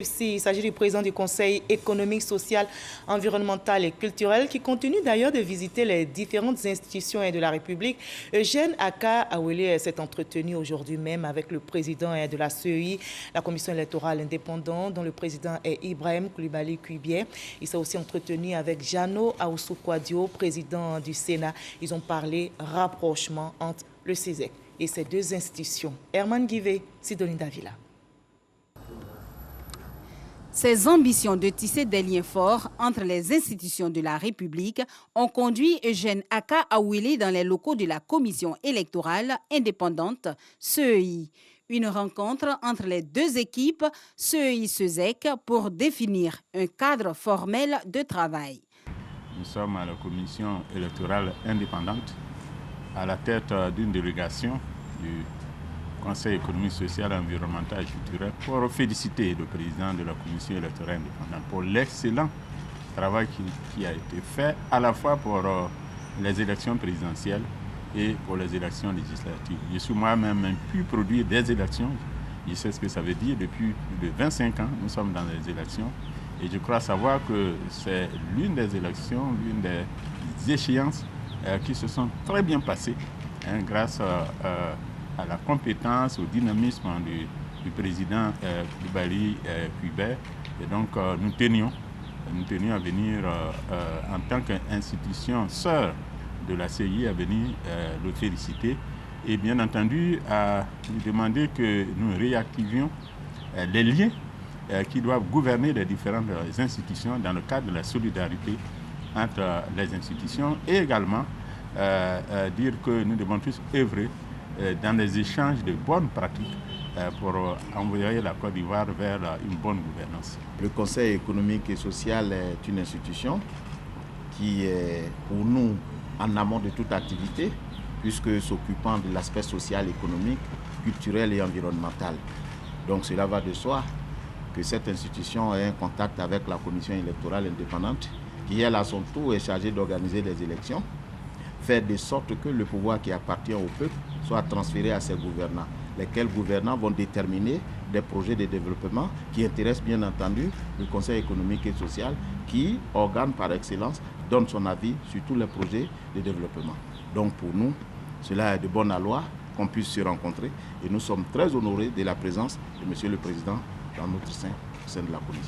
Il s'agit du président du Conseil économique, social, environnemental et culturel qui continue d'ailleurs de visiter les différentes institutions de la République. Eugène Aka Awele s'est entretenu aujourd'hui même avec le président de la CEI, la commission électorale indépendante, dont le président est Ibrahim Coulibaly Kuibier. Il s'est aussi entretenu avec Jano Aoussou-Kouadio, président du Sénat. Ils ont parlé rapprochement entre le CESEC et ces deux institutions. Herman Guivet, Sidonie Davila. Ces ambitions de tisser des liens forts entre les institutions de la République ont conduit Eugène Aka Awele dans les locaux de la commission électorale indépendante CEI. Une rencontre entre les deux équipes CEI-CESEC pour définir un cadre formel de travail. Nous sommes à la commission électorale indépendante à la tête d'une délégation du Conseil économique, social, environnemental et culturel pour féliciter le président de la commission électorale indépendante pour l'excellent travail qui a été fait à la fois pour les élections présidentielles et pour les élections législatives. Je suis moi-même pu produire des élections, je sais ce que ça veut dire, depuis plus de 25 ans, nous sommes dans les élections et je crois savoir que c'est l'une des élections, l'une des échéances qui se sont très bien passées grâce à la compétence, au dynamisme du président Coulibaly Kuibier. Et donc nous tenions à venir en tant qu'institution sœur de la CEI à venir le féliciter et bien entendu à lui demander que nous réactivions les liens qui doivent gouverner les différentes institutions dans le cadre de la solidarité entre les institutions et également dire que nous devons tous œuvrer dans des échanges de bonnes pratiques pour envoyer la Côte d'Ivoire vers une bonne gouvernance. Le Conseil économique et social est une institution qui est pour nous en amont de toute activité, puisque s'occupant de l'aspect social, économique, culturel et environnemental. Donc cela va de soi que cette institution ait un contact avec la commission électorale indépendante, qui elle à son tour est chargée d'organiser les élections, faire de sorte que le pouvoir qui appartient au peuple soit transféré à ses gouvernants, lesquels gouvernants vont déterminer des projets de développement qui intéressent bien entendu le Conseil économique et social qui, organe par excellence, donne son avis sur tous les projets de développement. Donc pour nous, cela est de bonne loi qu'on puisse se rencontrer et nous sommes très honorés de la présence de Monsieur le Président dans notre sein de la Commission.